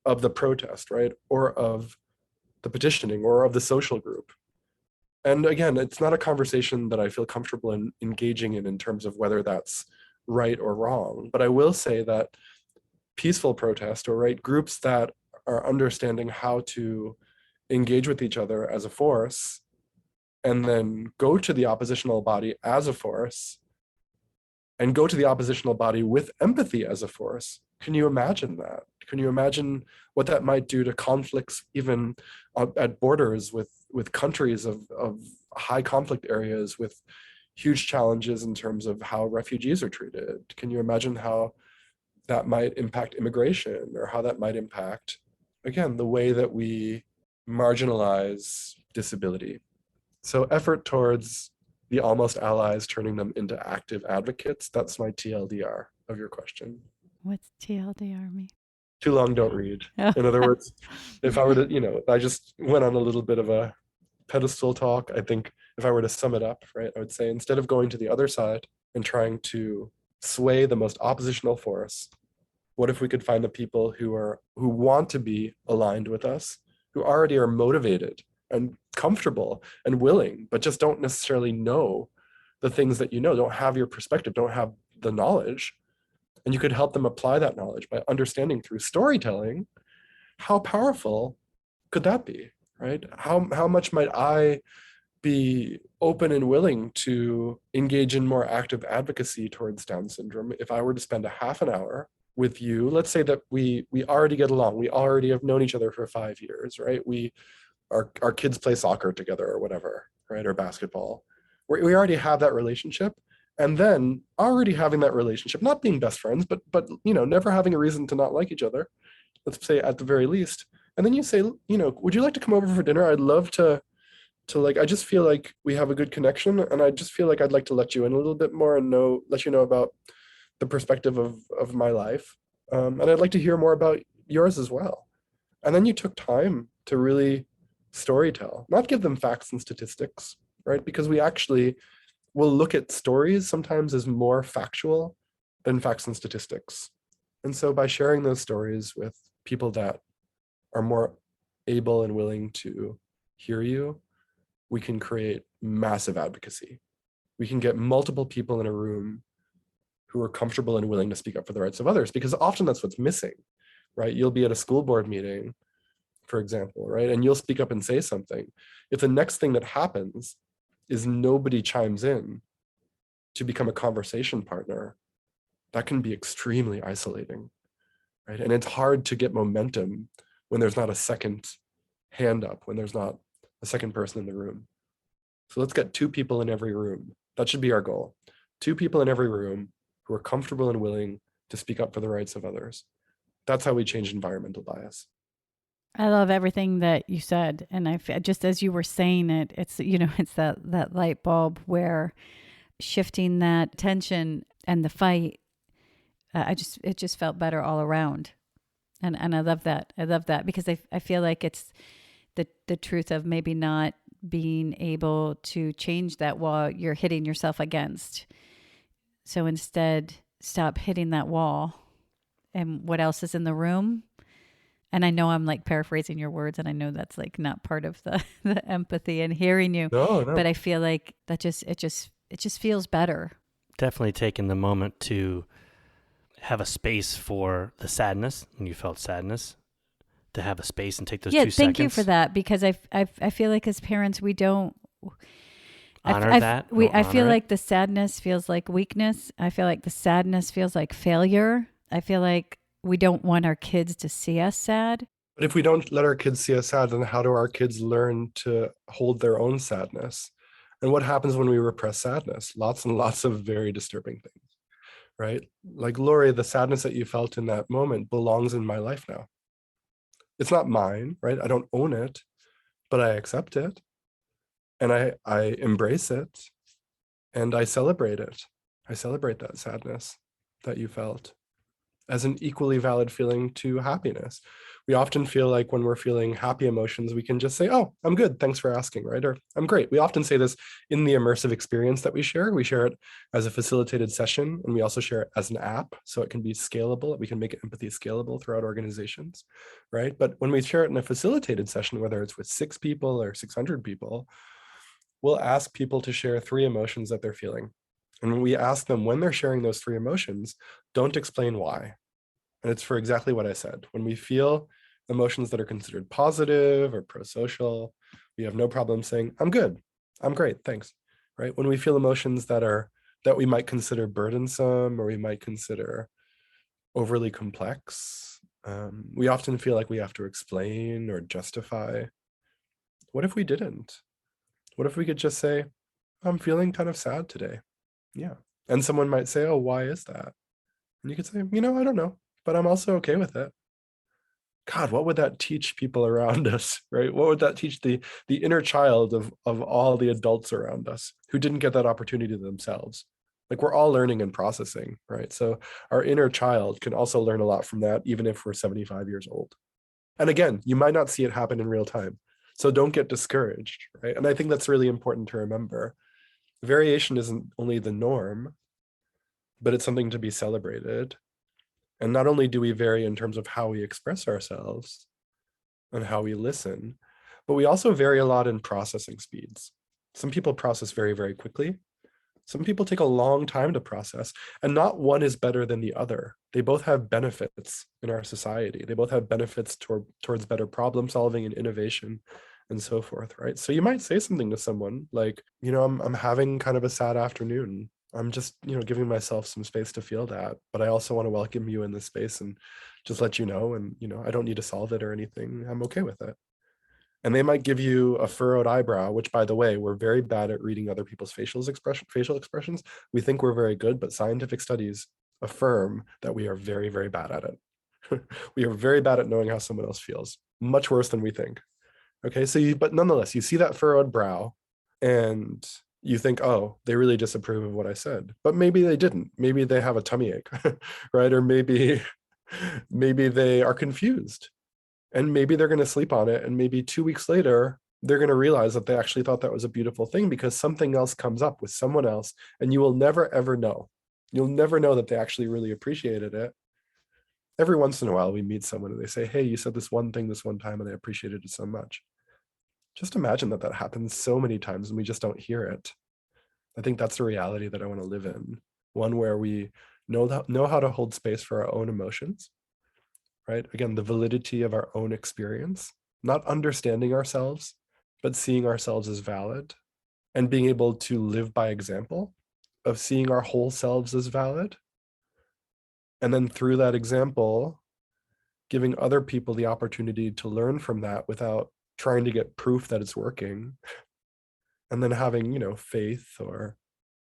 of the protest, right? Or of the petitioning or of the social group. And again, it's not a conversation that I feel comfortable in engaging in terms of whether that's right or wrong. But I will say that peaceful protest, or right, groups that are understanding how to engage with each other as a force and then go to the oppositional body as a force and go to the oppositional body with empathy as a force. Can you imagine that? Can you imagine what that might do to conflicts even at borders with countries of high conflict areas with huge challenges in terms of how refugees are treated? Can you imagine how that might impact immigration, or how that might impact, again, the way that we marginalize disability? So effort towards the almost allies, turning them into active advocates. That's my TLDR of your question. What's TLDR mean? Too long, don't read. Oh. In other words, if I were to, I just went on a little bit of a pedestal talk. I think if I were to sum it up, right, I would say, instead of going to the other side and trying to sway the most oppositional force, what if we could find the people who want to be aligned with us, who already are motivated and comfortable and willing, but just don't necessarily know the things that don't have your perspective, don't have the knowledge. And you could help them apply that knowledge by understanding through storytelling. How powerful could that be, right? How much might I be open and willing to engage in more active advocacy towards Down syndrome if I were to spend a half an hour with you? Let's say that we already get along. We already have known each other for 5 years, right? Our kids play soccer together or whatever, right? Or basketball. We already have that relationship. And then already having that relationship, not being best friends, but never having a reason to not like each other, let's say at the very least. And then you say, would you like to come over for dinner? I'd love to I just feel like we have a good connection, and I just feel like I'd like to let you in a little bit more and let you know about the perspective of my life. And I'd like to hear more about yours as well. And then you took time to really storytell, not give them facts and statistics, right? Because we actually will look at stories sometimes as more factual than facts and statistics. And so by sharing those stories with people that are more able and willing to hear you, we can create massive advocacy. We can get multiple people in a room who are comfortable and willing to speak up for the rights of others, because often that's what's missing, right? You'll be at a school board meeting, for example, right? And you'll speak up and say something. If the next thing that happens is nobody chimes in to become a conversation partner, that can be extremely isolating, right? And it's hard to get momentum when there's not a second hand up, when there's not a second person in the room. So let's get 2 people in every room. That should be our goal. 2 people in every room who are comfortable and willing to speak up for the rights of others. That's how we change environmental bias. I love everything that you said. And just as you were saying it, it's, it's that light bulb where shifting that tension and the fight it just felt better all around. And I love that. I love that because I feel like it's the truth of maybe not being able to change that wall you're hitting yourself against. So instead, stop hitting that wall and what else is in the room. And I know I'm like paraphrasing your words, and I know that's like not part of the empathy and hearing you, No, no. but I feel like that it just feels better. Definitely taking the moment to have a space for the sadness when you felt sadness, to have a space and take those 2 seconds. Thank you for that, because I feel like as parents we don't honor that. I feel honor it. like the sadness feels like weakness. I feel like the sadness feels like failure. I feel like we don't want our kids to see us sad. But if we don't let our kids see us sad, then how do our kids learn to hold their own sadness? And what happens when we repress sadness? Lots and lots of very disturbing things, right? Like, Lori, the sadness that you felt in that moment belongs in my life now. It's not mine, right? I don't own it, but I accept it, and I embrace it, and I celebrate it. I celebrate that sadness that you felt as an equally valid feeling to happiness. We often feel like when we're feeling happy emotions, we can just say, oh, I'm good, thanks for asking, right? Or I'm great. We often say this in the immersive experience that we share. We share it as a facilitated session, and we also share it as an app, so it can be scalable. We can make empathy scalable throughout organizations, right? But when we share it in a facilitated session, whether it's with 6 people or 600 people, we'll ask people to share 3 emotions that they're feeling. And when we ask them when they're sharing those 3 emotions, don't explain why. And it's for exactly what I said. When we feel emotions that are considered positive or pro-social, we have no problem saying, I'm good, I'm great, thanks, right? When we feel emotions that we might consider burdensome, or we might consider overly complex, we often feel like we have to explain or justify. What if we didn't? What if we could just say, I'm feeling kind of sad today? Yeah. And someone might say, oh, why is that? And you could say, I don't know, but I'm also okay with it. God, what would that teach people around us, right? What would that teach the inner child of all the adults around us who didn't get that opportunity themselves? Like, we're all learning and processing, right? So our inner child can also learn a lot from that, even if we're 75 years old. And again, you might not see it happen in real time, so don't get discouraged, right? And I think that's really important to remember. Variation isn't only the norm, but it's something to be celebrated. And not only do we vary in terms of how we express ourselves and how we listen, but we also vary a lot in processing speeds. Some people process very, very quickly. Some people take a long time to process, and not one is better than the other. They both have benefits in our society. They both have benefits towards better problem solving and innovation and so forth, right? So you might say something to someone like, I'm having kind of a sad afternoon. I'm just, giving myself some space to feel that, but I also want to welcome you in this space and just let you know, and, I don't need to solve it or anything. I'm okay with it. And they might give you a furrowed eyebrow, which, by the way, we're very bad at reading other people's facial expressions. We think we're very good, but scientific studies affirm that we are very, very bad at it. We are very bad at knowing how someone else feels, much worse than we think. Okay, but nonetheless, you see that furrowed brow and you think, oh, they really disapprove of what I said. But maybe they didn't. Maybe they have a tummy ache, right? Or maybe they are confused, and maybe they're going to sleep on it. And maybe 2 weeks later, they're going to realize that they actually thought that was a beautiful thing because something else comes up with someone else, and you will never, ever know. You'll never know that they actually really appreciated it. Every once in a while, we meet someone and they say, hey, you said this one thing this one time and I appreciated it so much. Just imagine that happens so many times and we just don't hear it. I think that's the reality that I want to live in. One where we know how to hold space for our own emotions, right? Again, the validity of our own experience, not understanding ourselves, but seeing ourselves as valid, and being able to live by example of seeing our whole selves as valid. And then through that example, giving other people the opportunity to learn from that without trying to get proof that it's working. And then having, faith or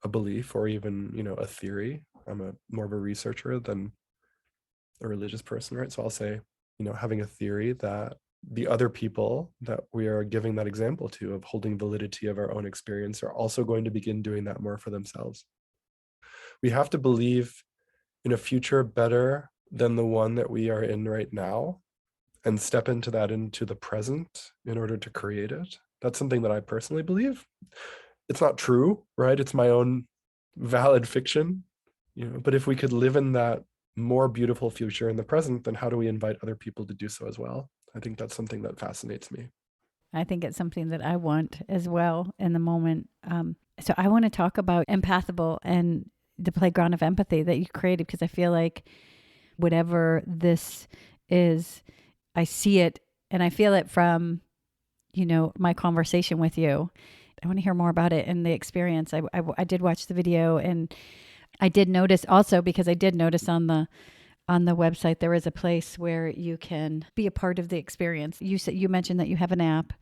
a belief or even, a theory. I'm more of a researcher than a religious person, right? So I'll say, having a theory that the other people that we are giving that example to of holding validity of our own experience are also going to begin doing that more for themselves. We have to believe in a future better than the one that we are in right now and step into the present in order to create it. That's something that I personally believe. It's not true, right? It's my own valid fiction, but if we could live in that more beautiful future in the present, then how do we invite other people to do so as well? I think that's something that fascinates me. I think it's something that I want as well in the moment. So I want to talk about Empathable and the playground of empathy that you created, because I feel like whatever this is, I see it and I feel it from, my conversation with you. I want to hear more about it and the experience. I did watch the video, and I did notice also, because I did notice on the website there is a place where you can be a part of the experience. You mentioned that you have an app,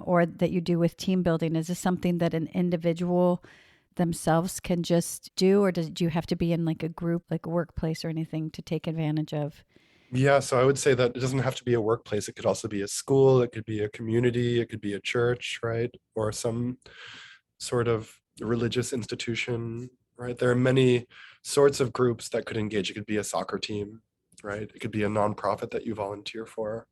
or that you do with team building. Is this something that an individual themselves can just do, or do you have to be in like a group, like a workplace or anything, to take advantage of? Yeah, so I would say that it doesn't have to be a workplace. It could also be a school, it could be a community, it could be a church, right? Or some sort of religious institution, right? There are many sorts of groups that could engage. It could be a soccer team, right? It could be a nonprofit that you volunteer for.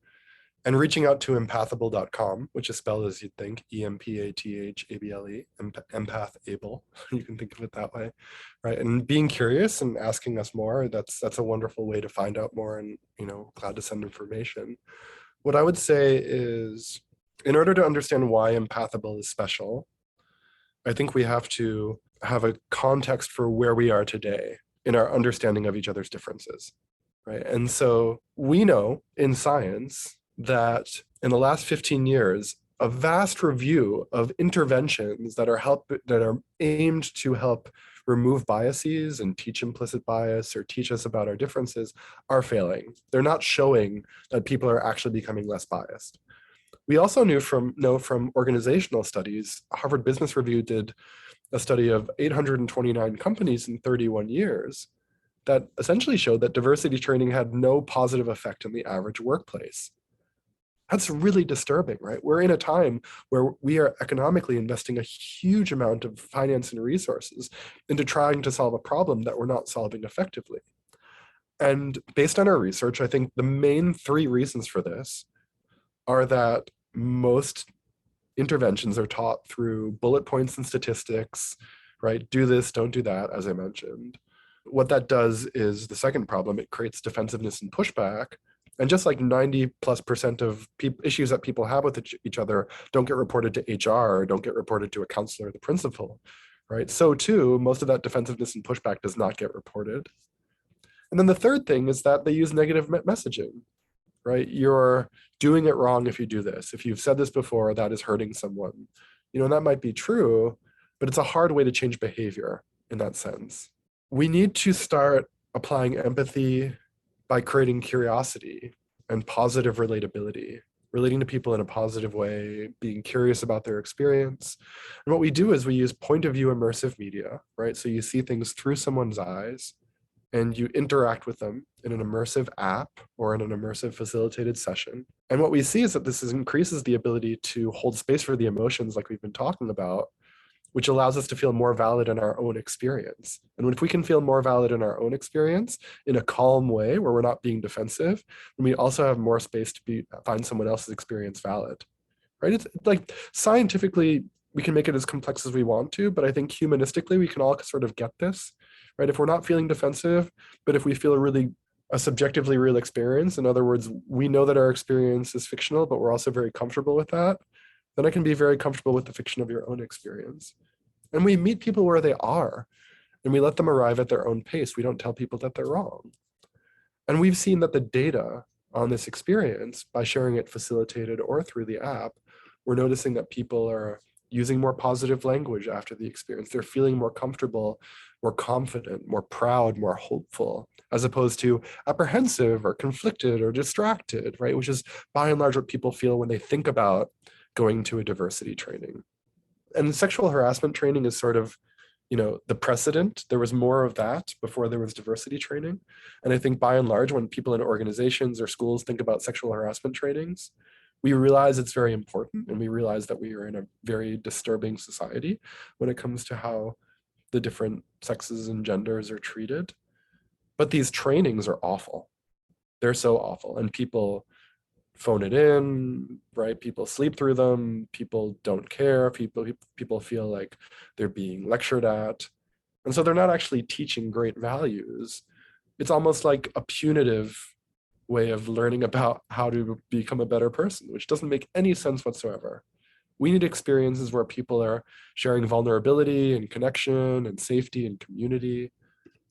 And reaching out to empathable.com, which is spelled as you'd think, Empathable, empathable. You can think of it that way, right? And being curious and asking us more, that's a wonderful way to find out more, and glad to send information. What I would say is, in order to understand why Empathable is special, I think we have to have a context for where we are today in our understanding of each other's differences, right? And so we know in science that in the last 15 years, a vast review of interventions that are aimed to help remove biases and teach implicit bias or teach us about our differences are failing. They're not showing that people are actually becoming less biased. We also know from organizational studies. Harvard Business Review did a study of 829 companies in 31 years that essentially showed that diversity training had no positive effect on the average workplace. That's really disturbing, right? We're in a time where we are economically investing a huge amount of finance and resources into trying to solve a problem that we're not solving effectively. And based on our research, I think the main three reasons for this are that most interventions are taught through bullet points and statistics, right? Do this, don't do that, as I mentioned. What that does is the second problem, it creates defensiveness and pushback. And just like 90+% of issues that people have with each other don't get reported to HR or don't get reported to a counselor or the principal, right? So too, most of that defensiveness and pushback does not get reported. And then the third thing is that they use negative messaging, right? You're doing it wrong if you do this. If you've said this before, that is hurting someone. And that might be true, but it's a hard way to change behavior in that sense. We need to start applying empathy by creating curiosity and positive relatability, relating to people in a positive way, being curious about their experience. And what we do is we use point of view immersive media, right? So you see things through someone's eyes and you interact with them in an immersive app or in an immersive facilitated session. And what we see is that this increases the ability to hold space for the emotions like we've been talking about, which allows us to feel more valid in our own experience. And if we can feel more valid in our own experience in a calm way where we're not being defensive, then we also have more space to find someone else's experience valid, right? It's like scientifically, we can make it as complex as we want to, but I think humanistically, we can all sort of get this, right? If we're not feeling defensive, but if we feel a subjectively real experience, in other words, we know that our experience is fictional, but we're also very comfortable with that, then I can be very comfortable with the fiction of your own experience. And we meet people where they are, and we let them arrive at their own pace. We don't tell people that they're wrong. And we've seen that the data on this experience, by sharing it facilitated or through the app, we're noticing that people are using more positive language after the experience. They're feeling more comfortable, more confident, more proud, more hopeful, as opposed to apprehensive or conflicted or distracted, right? Which is by and large what people feel when they think about going to a diversity training. And sexual harassment training is sort of, the precedent. There was more of that before there was diversity training. And I think by and large, when people in organizations or schools think about sexual harassment trainings, we realize it's very important, and we realize that we are in a very disturbing society when it comes to how the different sexes and genders are treated. But these trainings are awful. They're so awful. And people phone it in, right? People sleep through them. People don't care. People feel like they're being lectured at. And so they're not actually teaching great values. It's almost like a punitive way of learning about how to become a better person, which doesn't make any sense whatsoever. We need experiences where people are sharing vulnerability and connection and safety and community,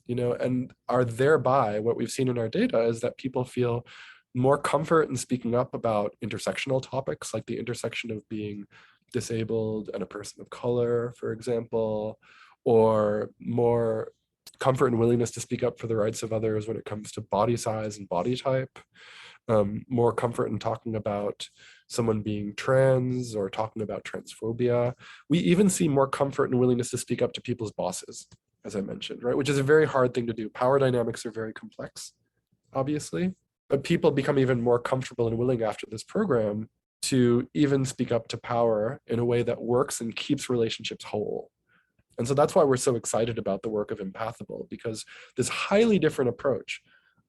and are thereby, what we've seen in our data is that people feel more comfort in speaking up about intersectional topics, like the intersection of being disabled and a person of color, for example, or more comfort and willingness to speak up for the rights of others when it comes to body size and body type, more comfort in talking about someone being trans or talking about transphobia. We even see more comfort and willingness to speak up to people's bosses, as I mentioned, right? Which is a very hard thing to do. Power dynamics are very complex, obviously, but people become even more comfortable and willing after this program to even speak up to power in a way that works and keeps relationships whole. And so that's why we're so excited about the work of Empathable, because this highly different approach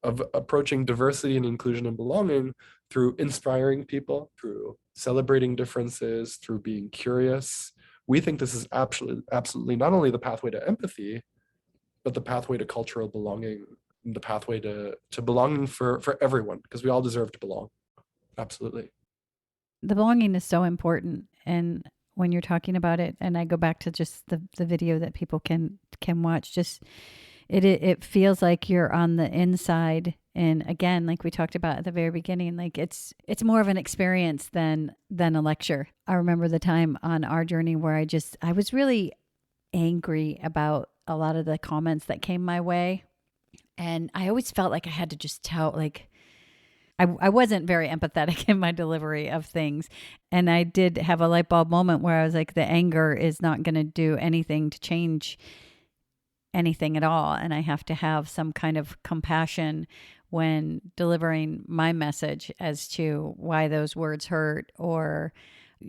of approaching diversity and inclusion and belonging through inspiring people, through celebrating differences, through being curious. We think this is absolutely not only the pathway to empathy, but the pathway to cultural belonging, the pathway to belonging for everyone, because we all deserve to belong. Absolutely. The belonging is so important. And when you're talking about it, and I go back to just the video that people can watch, just it feels like you're on the inside. And again, like we talked about at the very beginning, like it's more of an experience than a lecture. I remember the time on our journey where I was really angry about a lot of the comments that came my way. And I always felt like I had to just tell, like, I wasn't very empathetic in my delivery of things. And I did have a light bulb moment where I was like, the anger is not going to do anything to change anything at all. And I have to have some kind of compassion when delivering my message as to why those words hurt, or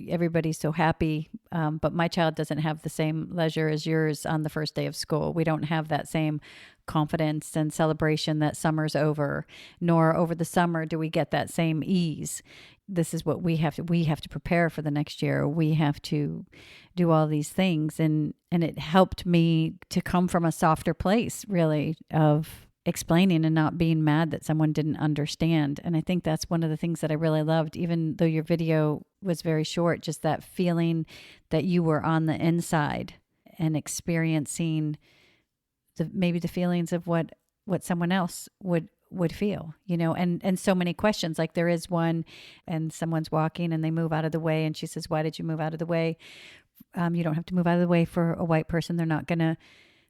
everybody's so happy. But my child doesn't have the same leisure as yours on the first day of school. We don't have that same confidence and celebration that summer's over, nor over the summer do we get that same ease. This is what we have to prepare for the next year. We have to do all these things. And it helped me to come from a softer place, really, of explaining and not being mad that someone didn't understand. And I think that's one of the things that I really loved, even though your video was very short, just that feeling that you were on the inside and experiencing maybe the feelings of what someone else would feel, and so many questions. Like there is one, and someone's walking and they move out of the way, and she says, "Why did you move out of the way? You don't have to move out of the way for a white person. They're not going to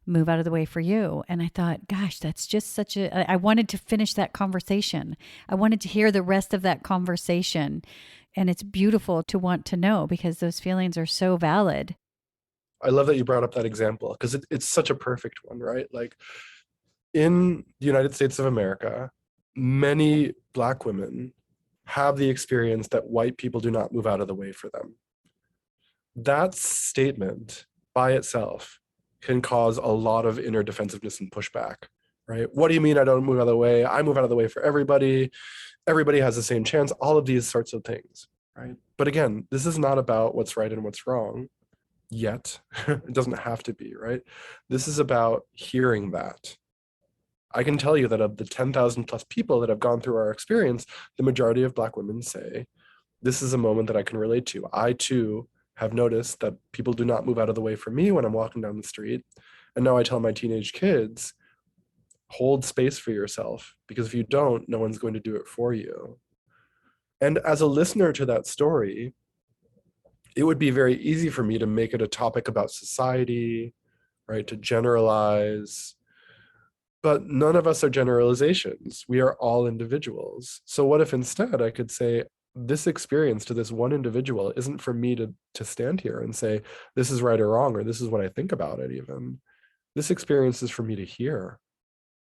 move out of the way for you." And I thought, gosh, that's just I wanted to finish that conversation. I wanted to hear the rest of that conversation. And it's beautiful to want to know, because those feelings are so valid. I love that you brought up that example, because it's such a perfect one, right? Like in the United States of America, many Black women have the experience that white people do not move out of the way for them. That statement by itself can cause a lot of inner defensiveness and pushback, right? What do you mean I don't move out of the way? I move out of the way for everybody. Everybody has the same chance, all of these sorts of things, right? But again, this is not about what's right and what's wrong yet. It doesn't have to be, right? This is about hearing that. I can tell you that of the 10,000 plus people that have gone through our experience, the majority of Black women say, this is a moment that I can relate to. I too have noticed that people do not move out of the way for me when I'm walking down the street. And now I tell my teenage kids, hold space for yourself, because if you don't, no one's going to do it for you. And as a listener to that story, it would be very easy for me to make it a topic about society, right? To generalize. But none of us are generalizations. We are all individuals. So what if instead I could say, this experience to this one individual isn't for me to stand here and say, this is right or wrong, or this is what I think about it even. This experience is for me to hear.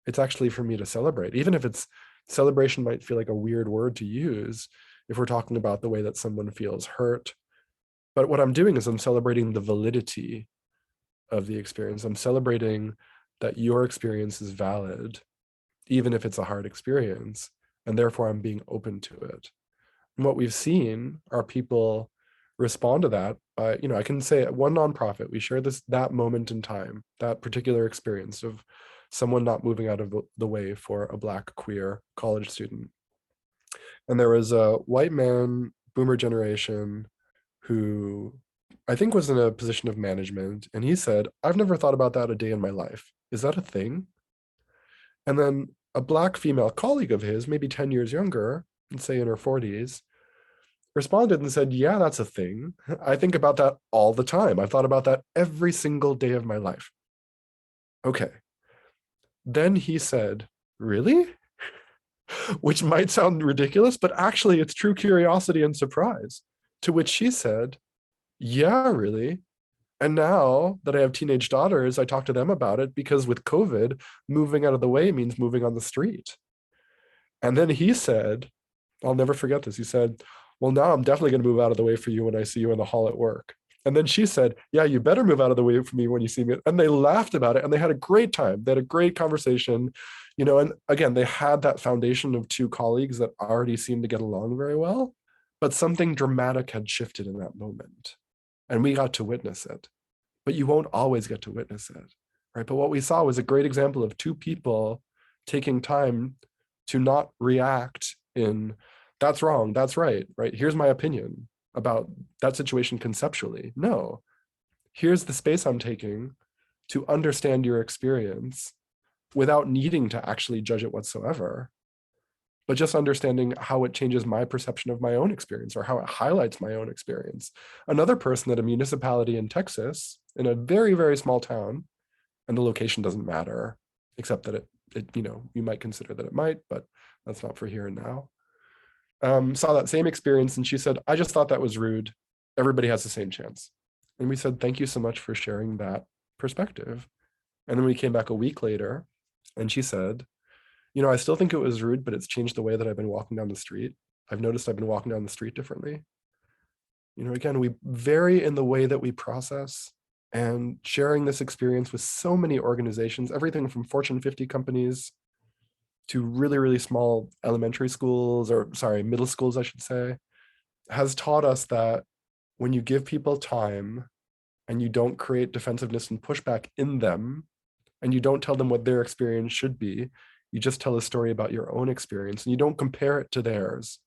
It's actually for me to celebrate. Even if celebration might feel like a weird word to use if we're talking about the way that someone feels hurt. But what I'm doing is I'm celebrating the validity of the experience. I'm celebrating that your experience is valid, even if it's a hard experience, and therefore I'm being open to it. And what we've seen are people respond to that by, I can say at one nonprofit, we share that moment in time, that particular experience of someone not moving out of the way for a Black queer college student. And there was a white man, boomer generation, who I think was in a position of management. And he said, I've never thought about that a day in my life. Is that a thing? And then a Black female colleague of his, maybe 10 years younger, and say in her 40s, responded and said, yeah, that's a thing. I think about that all the time. I've thought about that every single day of my life. Okay. Then he said, really? Which might sound ridiculous, but actually it's true curiosity and surprise. To which she said, yeah, really. And now that I have teenage daughters, I talk to them about it because with COVID, moving out of the way means moving on the street. And then he said, I'll never forget this. He said, well, now I'm definitely going to move out of the way for you when I see you in the hall at work. And then she said, yeah, you better move out of the way for me when you see me. And they laughed about it and they had a great time. They had a great conversation, and again, they had that foundation of two colleagues that already seemed to get along very well, but something dramatic had shifted in that moment. And we got to witness it. But you won't always get to witness it, right? But what we saw was a great example of two people taking time to not react in, that's wrong, that's right? Here's my opinion about that situation conceptually. No, here's the space I'm taking to understand your experience without needing to actually judge it whatsoever, but just understanding how it changes my perception of my own experience or how it highlights my own experience. Another person at a municipality in Texas, in a very, very small town, and the location doesn't matter, except that it you might consider that it might, but that's not for here and now, saw that same experience. And she said, I just thought that was rude. Everybody has the same chance. And we said, thank you so much for sharing that perspective. And then we came back a week later and she said, I still think it was rude, but it's changed the way that I've been walking down the street. I've noticed I've been walking down the street differently. Again, we vary in the way that we process, and sharing this experience with so many organizations, everything from Fortune 50 companies to really, really small elementary schools, or middle schools, I should say, has taught us that when you give people time and you don't create defensiveness and pushback in them, and you don't tell them what their experience should be, you just tell a story about your own experience and you don't compare it to theirs.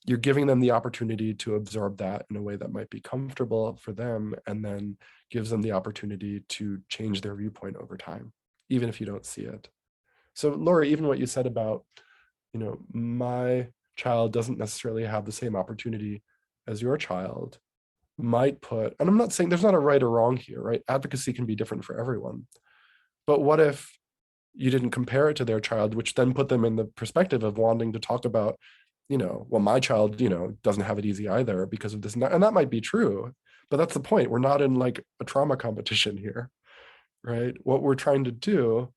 You're giving them the opportunity to absorb that in a way that might be comfortable for them, and then gives them the opportunity to change their viewpoint over time, even if you don't see it. So Lori, even what you said about, my child doesn't necessarily have the same opportunity as your child might put, and I'm not saying there's not a right or wrong here, right? Advocacy can be different for everyone. But what if you didn't compare it to their child, which then put them in the perspective of wanting to talk about, well, my child, doesn't have it easy either because of this. And that might be true, but that's the point. We're not in like a trauma competition here, right? What we're trying to do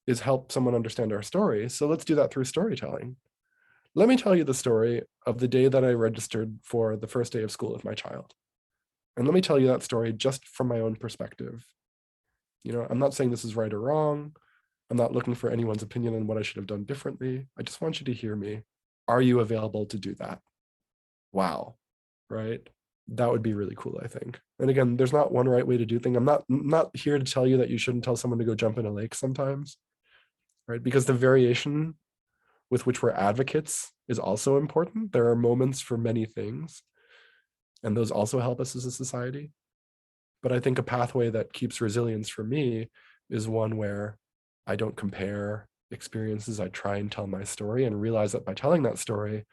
is help someone understand our story. So let's do that through storytelling. Let me tell you the story of the day that I registered for the first day of school with my child. And let me tell you that story just from my own perspective. I'm not saying this is right or wrong. I'm not looking for anyone's opinion on what I should have done differently. I just want you to hear me. Are you available to do that? Wow, right? That would be really cool, I think. And again, there's not one right way to do things. I'm not here to tell you that you shouldn't tell someone to go jump in a lake sometimes, right? Because the variation with which we're advocates is also important. There are moments for many things, and those also help us as a society. But I think a pathway that keeps resilience for me is one where I don't compare experiences. I try and tell my story and realize that by telling that story,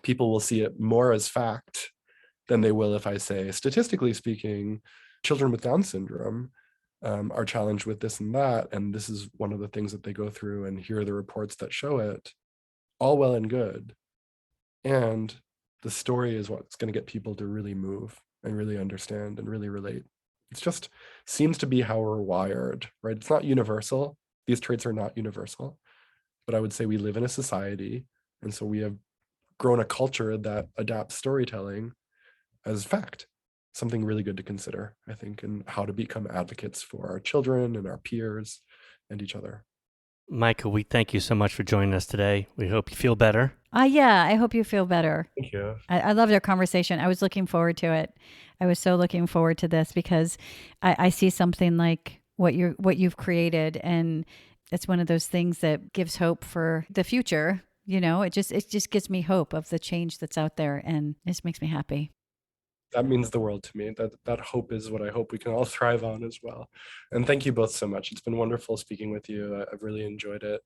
people will see it more as fact than they will if I say, statistically speaking, children with Down syndrome are challenged with this and that, and this is one of the things that they go through, and here are the reports that show it. All well and good. And the story is what's going to get people to really move and really understand and really relate. It just seems to be how we're wired, right? It's not universal. These traits are not universal, but I would say we live in a society, and so we have grown a culture that adapts storytelling as fact. Something really good to consider, I think, and how to become advocates for our children and our peers and each other. Micah, we thank you so much for joining us today. We hope you feel better. Yeah, I hope you feel better. Thank you. I loved our conversation. I was looking forward to it. I was so looking forward to this because I see something like what you've created, and it's one of those things that gives hope for the future. It just gives me hope of the change that's out there, and it just makes me happy. That means the world to me. That hope is what I hope we can all thrive on as well. And thank you both so much. It's been wonderful speaking with you. I've really enjoyed it.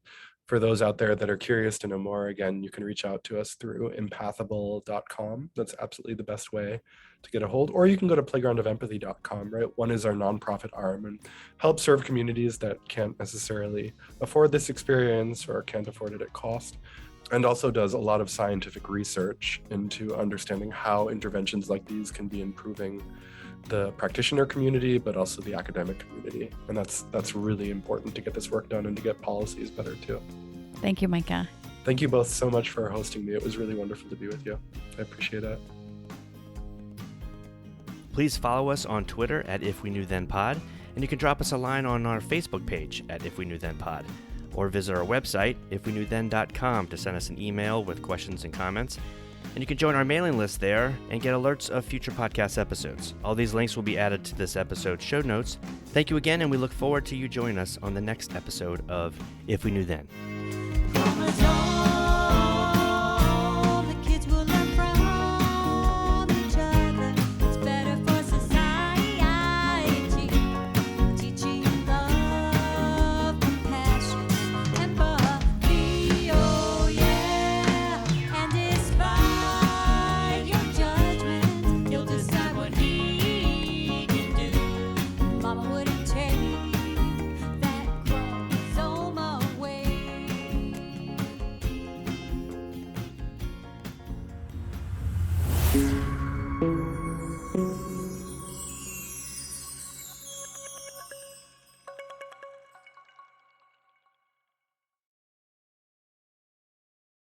For those out there that are curious to know more, again, you can reach out to us through empathable.com. That's absolutely the best way to get a hold. Or you can go to playgroundofempathy.com, right? One is our nonprofit arm and help serve communities that can't necessarily afford this experience or can't afford it at cost. And also does a lot of scientific research into understanding how interventions like these can be improving the practitioner community, but also the academic community. And that's really important to get this work done and to get policies better too. Thank you, Micah. Thank you both so much for hosting me. It was really wonderful to be with you. I appreciate it. Please follow us on Twitter at If We Knew Then Pod, and you can drop us a line on our Facebook page at If We Knew Then Pod, or visit our website, ifweknewthen.com, to send us an email with questions and comments. And you can join our mailing list there and get alerts of future podcast episodes. All these links will be added to this episode's show notes. Thank you again, and we look forward to you joining us on the next episode of If We Knew Then.